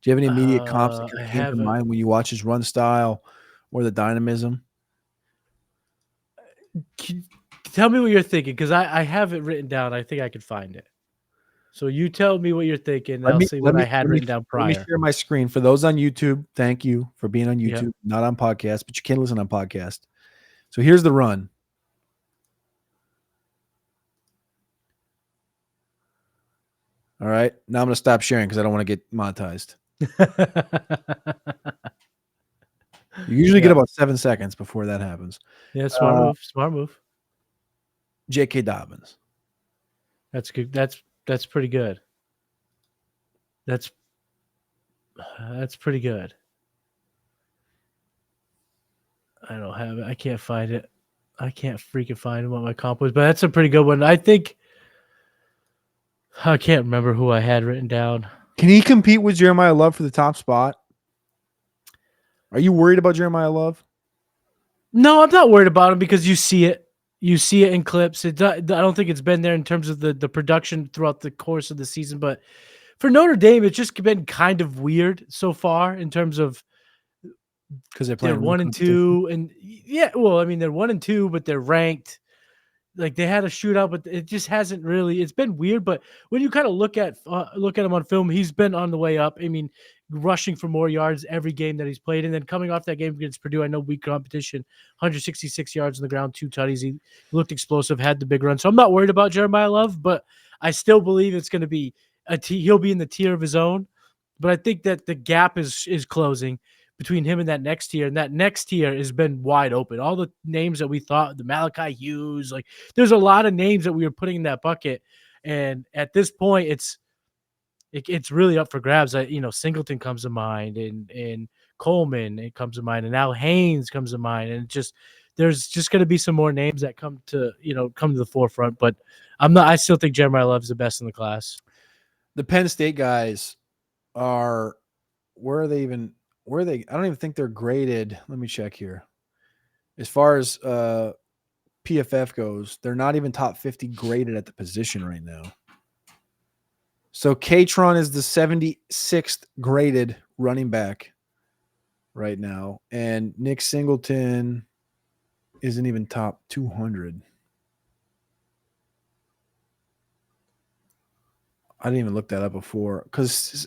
you have any immediate comps that I came to haven't. mind when you watch his run style or the dynamism? Tell me what you're thinking because I have it written down. I think I could find it. So you tell me what you're thinking, and Let I'll me see let what me I had let me written down let me prior. share my screen for those on YouTube. Thank you for being on Yeah. YouTube, not on podcast, but you can listen on podcast. So here's the run. All right. Now I'm going to stop sharing because I don't want to get monetized. You usually get Yeah. about 7 seconds before that happens. Yeah, smart move. Smart move. J.K. Dobbins. That's good. That's pretty good. That's pretty good. I don't have it. I can't find it. I can't freaking find what my comp was, but that's a pretty good one. I think I can't remember who I had written down. Can he compete with Jeremiah Love for the top spot? Are you worried about Jeremiah Love? No, I'm not worried about him because you see it. You see it in clips. I don't think it's been there in terms of the production throughout the course of the season, but for Notre Dame, it's just been kind of weird so far in terms of Because they're they're playing real competition. 1-2, and yeah, well, I mean they're 1-2, but they're ranked. Like they had a shootout, but it just hasn't really. It's been weird. But when you kind of look at him on film, he's been on the way up. I mean, rushing for more yards every game that he's played, and then coming off that game against Purdue, I know weak competition, 166 yards on the ground, 2 tutties. He looked explosive, had the big run. So I'm not worried about Jeremiah Love, but I still believe it's going to be he'll be in the tier of his own. But I think that the gap is closing between him and that next tier, and that next tier has been wide open. All the names that we thought, the Malachi Hughes, like there's a lot of names that we were putting in that bucket, and at this point, it's really up for grabs. Singleton comes to mind, and Coleman it comes to mind, and now Haynes comes to mind, and there's just going to be some more names that come to the forefront. But I still think Jeremiah Love is the best in the class. The Penn State guys are where are they? I don't even think they're graded. Let me check here. As far as PFF goes, they're not even top 50 graded at the position right now. So Katron is the 76th graded running back right now, and Nick Singleton isn't even top 200. I didn't even look that up before because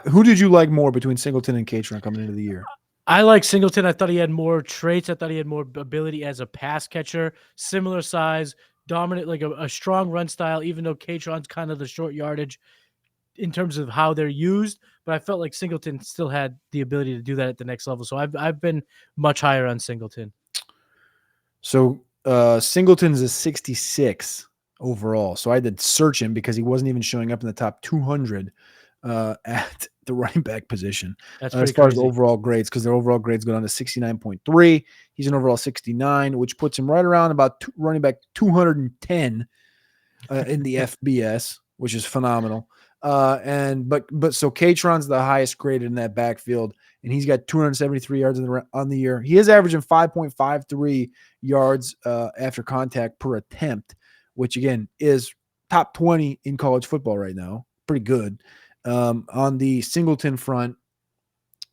who did you like more between Singleton and Katron coming into the year? I like Singleton. I thought he had more traits. I thought he had more ability as a pass catcher, similar size, dominant, like a strong run style, even though Katron's kind of the short yardage in terms of how they're used. But I felt like Singleton still had the ability to do that at the next level. So I've been much higher on Singleton. So Singleton's a 66 overall. So I had to search him because he wasn't even showing up in the top 200 at the running back position. That's As pretty far as crazy. overall grades, because their overall grades go down to 69.3. He's an overall 69, which puts him right around about running back 210 in the FBS, which is phenomenal. So Katron's the highest graded in that backfield, and he's got 273 yards on the year. He is averaging 5.53 yards after contact per attempt, which again is top 20 in college football right now. Pretty good. On the Singleton front,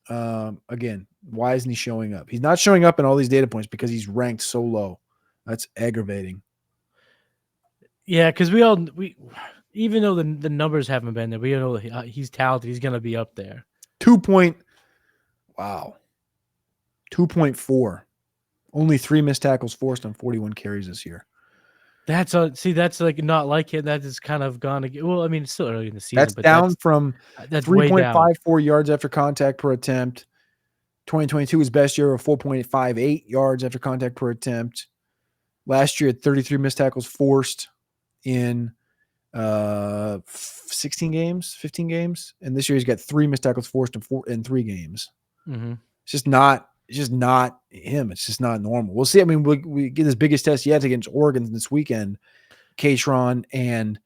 again, why isn't he showing up? He's not showing up in all these data points because he's ranked so low. That's aggravating. Yeah, because even though the numbers haven't been there, we know he's talented. He's going to be up there. 2.4. Only 3 missed tackles forced on 41 carries this year. That's like not like it. That is kind of gone again. Well, I mean, it's still early in the season, That's but down from that's way down. 3.54 yards after contact per attempt. 2022 was best year of 4.58 yards after contact per attempt. Last year, 33 missed tackles forced in 16 games, 15 games, and this year he's got 3 missed tackles forced in 3 games. Mm-hmm. It's just not him. It's just not normal. We'll see. I mean, we get his biggest test yet against Oregon this weekend. Katron and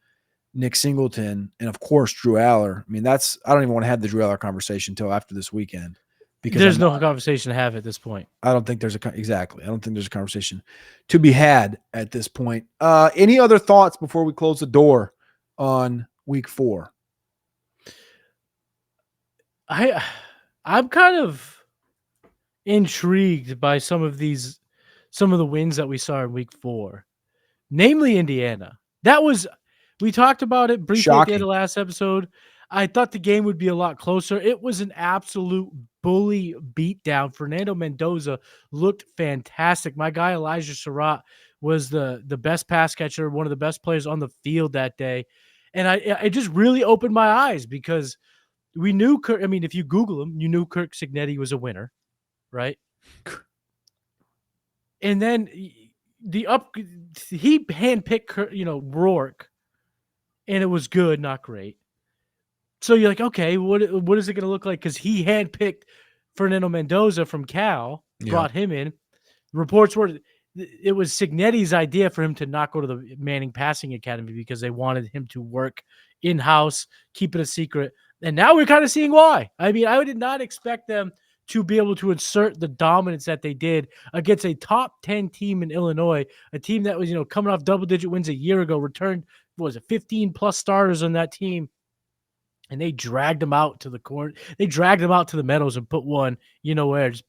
Nick Singleton, and of course Drew Aller. I mean, I don't even want to have the Drew Aller conversation until after this weekend because There's no conversation to have at this point. I don't think there's a conversation to be had at this point. Any other thoughts before we close the door on week 4? I'm kind of intrigued by some of the wins that we saw in week 4, namely Indiana. We talked about it briefly at the end of last episode. I thought the game would be a lot closer. It was an absolute bully beatdown. Fernando Mendoza looked fantastic. My guy Elijah Surratt was the best pass catcher, one of the best players on the field that day. And I just really opened my eyes because we knew Kirk. I mean, if you Google him, you knew Kirk Cignetti was a winner, right? And then he handpicked Rourke, and it was good, not great. So you're like, okay, what is it going to look like? Because he handpicked Fernando Mendoza from Cal, brought him in. Reports were it was Cignetti's idea for him to not go to the Manning Passing Academy because they wanted him to work in-house, keep it a secret. And now we're kind of seeing why. I mean, I did not expect them to be able to insert the dominance that they did against a top 10 team in Illinois, a team that was, coming off double-digit wins a year ago, returned, 15-plus starters on that team. And they dragged them out to the corner. They dragged them out to the Meadows and put one, where, just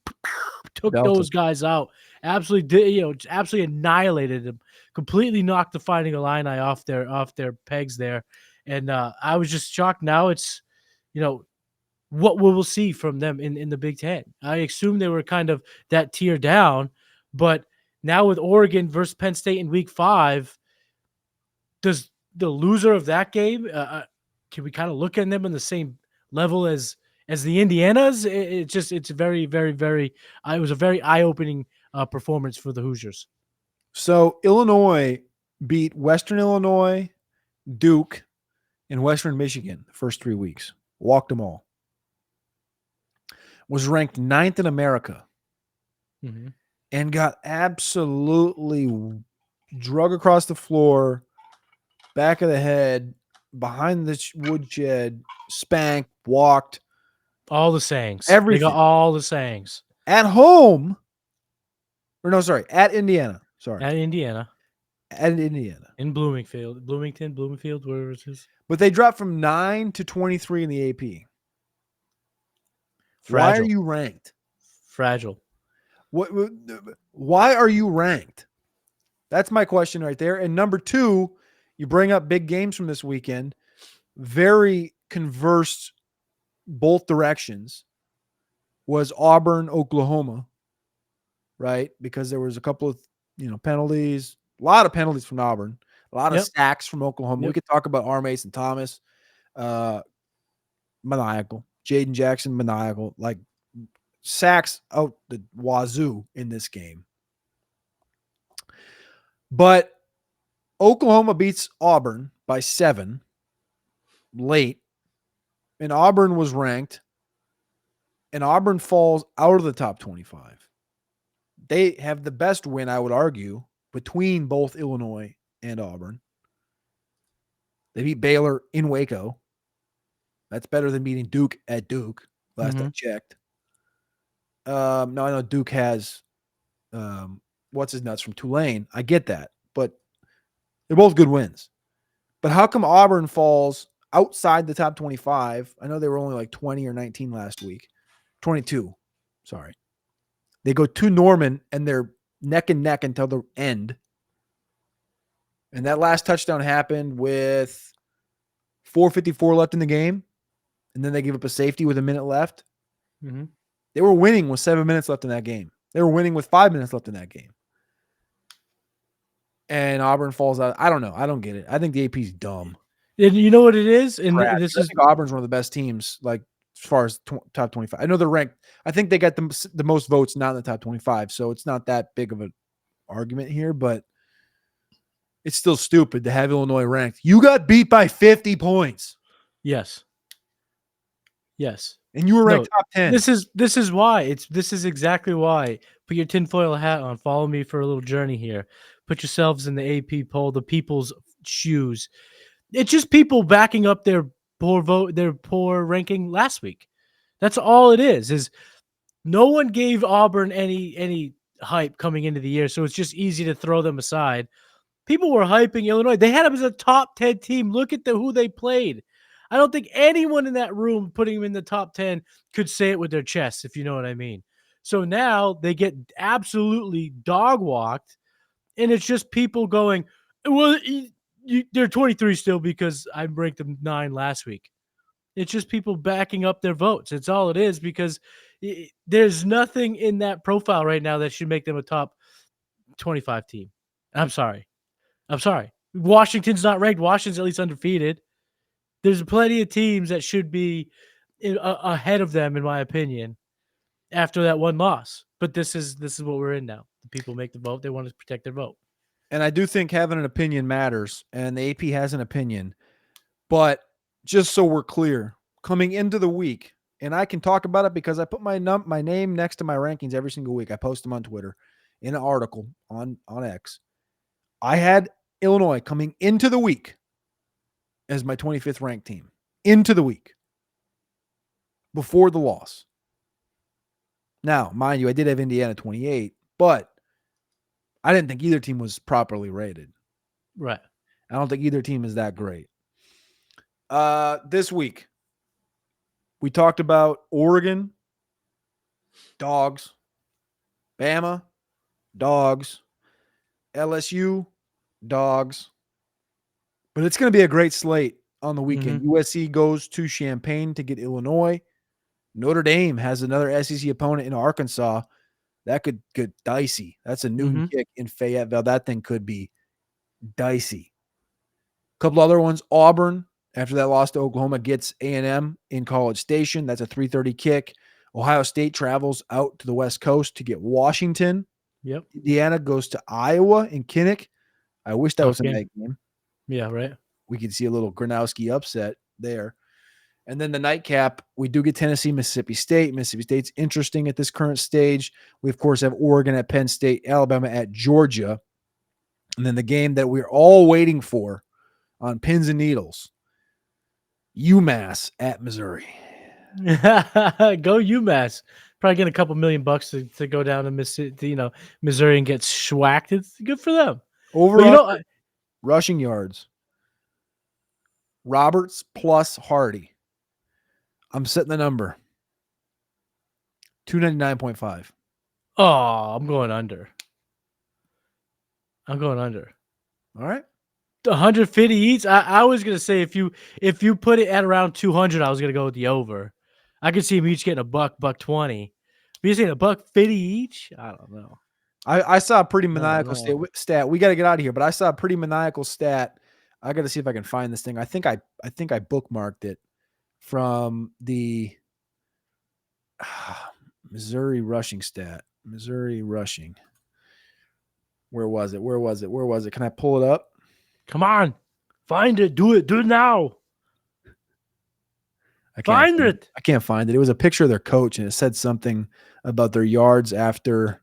took those guys out. Absolutely, absolutely annihilated them. Completely knocked the Fighting Illini off their pegs there. And I was just shocked. Now it's, what we'll see from them in the Big Ten. I assume they were kind of that tier down, but now with Oregon versus Penn State in week 5, does the loser of that game, can we kind of look at them on the same level as the Indianas? It's very, very, very. It was a very eye-opening performance for the Hoosiers. So Illinois beat Western Illinois, Duke, and Western Michigan the first 3 weeks. Walked them all. Was ranked 9th in America, and got absolutely drug across the floor, back of the head, behind the woodshed, spanked, walked. All the sayings. Everything. They got all the sayings. At home. At Indiana. At Indiana. In Bloomington, where is this? But they dropped from 9 to 23 in the AP. Fragile. Why are you ranked? Fragile. Why are you ranked? That's my question right there. And number 2, you bring up big games from this weekend. Very conversed both directions was Auburn, Oklahoma, right? Because there was a couple of, penalties, a lot of penalties from Auburn, a lot of sacks from Oklahoma. We could talk about Armace and Thomas, maniacal. Jaden Jackson, maniacal. Like sacks out the wazoo in this game. But Oklahoma beats Auburn by 7 late, and Auburn was ranked, and Auburn falls out of the top 25. They have the best win, I would argue, between both Illinois and Auburn. They beat Baylor in Waco. That's better than beating Duke at Duke, last I checked. Now I know Duke has what's his nuts from Tulane. I get that, but they're both good wins. But how come Auburn falls outside the top 25? I know they were only like 20 or 19 last week. 22. Sorry. They go to Norman and they're neck and neck until the end. And that last touchdown happened with 4:54 left in the game. And then they give up a safety with a minute left. They were winning with 7 minutes left in that game. They were winning with 5 minutes left in that game. And Auburn falls out. I don't know. I don't get it. I think the AP's dumb. And you know what it is? And I think Auburn's one of the best teams, like as far as top 25. I know they're ranked. I think they got the most votes, not in the top 25. So it's not that big of an argument here. But it's still stupid to have Illinois ranked. You got beat by 50 points, Yes. Yes. and you were No, ranked top 10. this is why. This is exactly why. Put your tinfoil hat on. Follow me for a little journey here. Put yourselves in the AP poll, the people's shoes. It's just people backing up their their poor ranking last week. That's all it is. Is no one gave Auburn any hype coming into the year, so it's just easy to throw them aside. People were hyping Illinois. They had them as a top 10 team. Look at who they played. I don't think anyone in that room putting them in the top 10 could say it with their chest, if you know what I mean. So now they get absolutely dog walked, and it's just people going, well, they're 23 still because I ranked them 9 last week. It's just people backing up their votes. It's all it is because there's nothing in that profile right now that should make them a top 25 team. I'm sorry. I'm sorry. Washington's not ranked. Washington's at least undefeated. There's plenty of teams that should be ahead of them, in my opinion, after that one loss. But this is what we're in now. The people make the vote. They want to protect their vote. And I do think having an opinion matters, and the AP has an opinion. But just so we're clear, coming into the week, and I can talk about it because I put my name next to my rankings every single week. I post them on Twitter in an article on X. I had Illinois coming into the week as my 25th ranked team into the week before the loss. Now, mind you, I did have Indiana 28, but I didn't think either team was properly rated. Right. I don't think either team is that great. This week, we talked about Oregon, dogs, Bama, dogs, LSU, dogs. But it's going to be a great slate on the weekend. USC goes to Champaign to get Illinois. Notre Dame has another SEC opponent in Arkansas. That could get dicey. That's a noon kick in Fayetteville. That thing could be dicey. A couple other ones. Auburn, after that loss to Oklahoma, gets A&M in College Station. That's a 3:30 kick. Ohio State travels out to the West Coast to get Washington. Yep. Indiana goes to Iowa in Kinnick. I wish that was a night game. Yeah, right. We could see a little Gronowski upset there. And then the nightcap, we do get Tennessee, Mississippi State. Mississippi State's interesting at this current stage. We, of course, have Oregon at Penn State, Alabama at Georgia. And then the game that we're all waiting for on pins and needles, UMass at Missouri. Go UMass. Probably get a couple $1,000,000 to go down to Mississippi, Missouri and get schwacked. It's good for them. Over rushing yards. Roberts plus Hardy. I'm setting the number. 299.5. Oh, I'm going under. All right. 150 each. I was gonna say if you put it at around 200, I was gonna go with the over. I could see them each getting a $1.20. But you're saying $1.50 each? I don't know. I saw a pretty maniacal stat. We got to get out of here, but I saw a pretty maniacal stat. I got to see if I can find this thing. I think I bookmarked it from the Missouri rushing stat. Missouri rushing. Where was it? Can I pull it up? Come on. Find it. Do it. Do it now. I can't find it. It was a picture of their coach, and it said something about their yards after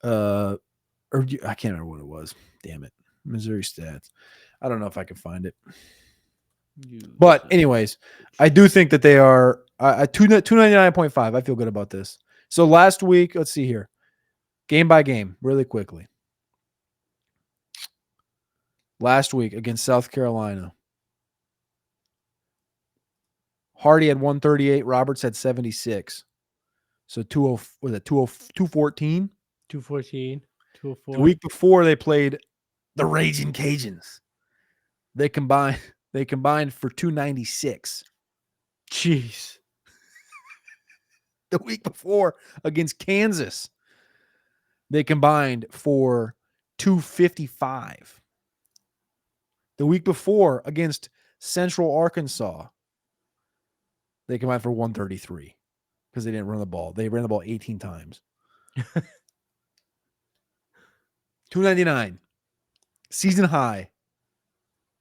or I can't remember what it was. Damn it. Missouri stats. I don't know if I can find it. But anyways, I do think that they are 299.5. I feel good about this. So last week, let's see here. Game by game, really quickly. Last week against South Carolina. Hardy had 138. Roberts had 76. So 214? 214, 204. The week before they played the Raging Cajuns. They combined for 296. Jeez. The week before against Kansas, they combined for 255. The week before against Central Arkansas, they combined for 133 because they didn't run the ball. They ran the ball 18 times. 299. Season high.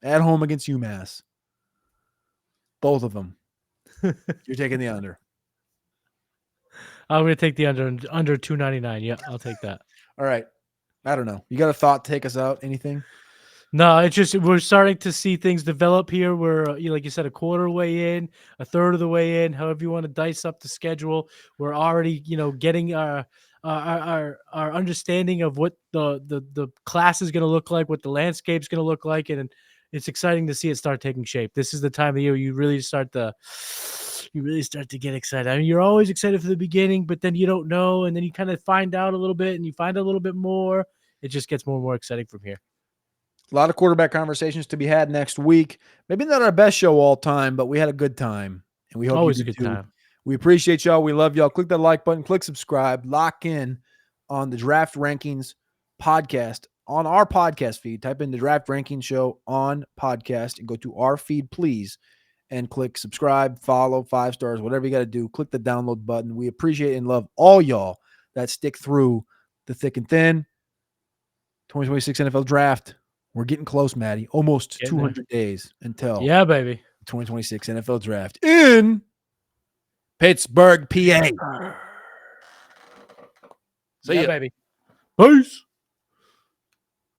At home against UMass. Both of them. You're taking the under. I'm gonna take the under 299. Yeah, I'll take that. All right. I don't know. You got a thought to take us out? Anything? No, it's just we're starting to see things develop here. We're like you said, a quarter way in, a third of the way in, however you want to dice up the schedule. We're already, getting our understanding of what the class is going to look like, what the landscape's going to look like, and it's exciting to see it start taking shape. This is the time of year you really start to get excited. I mean, you're always excited for the beginning, but then you don't know, and then you kind of find out a little bit, and you find out a little bit more. It just gets more and more exciting from here. A lot of quarterback conversations to be had next week. Maybe not our best show all time, but we had a good time, and we hope Always you a did good too. time. We appreciate y'all. We love y'all. Click that like button, click subscribe, lock in on the Draft Rankings podcast on our podcast feed. Type in the Draft Rankings Show on podcast and go to our feed, please, and click subscribe, follow, 5 stars, whatever you got to do. Click the download button. We appreciate and love all y'all that stick through the thick and thin. 2026 NFL Draft. We're getting close, Maddie. Almost Getting there. 200 days until Yeah, baby. 2026 NFL Draft in Pittsburgh, PA. See Yeah, ya. baby. Peace.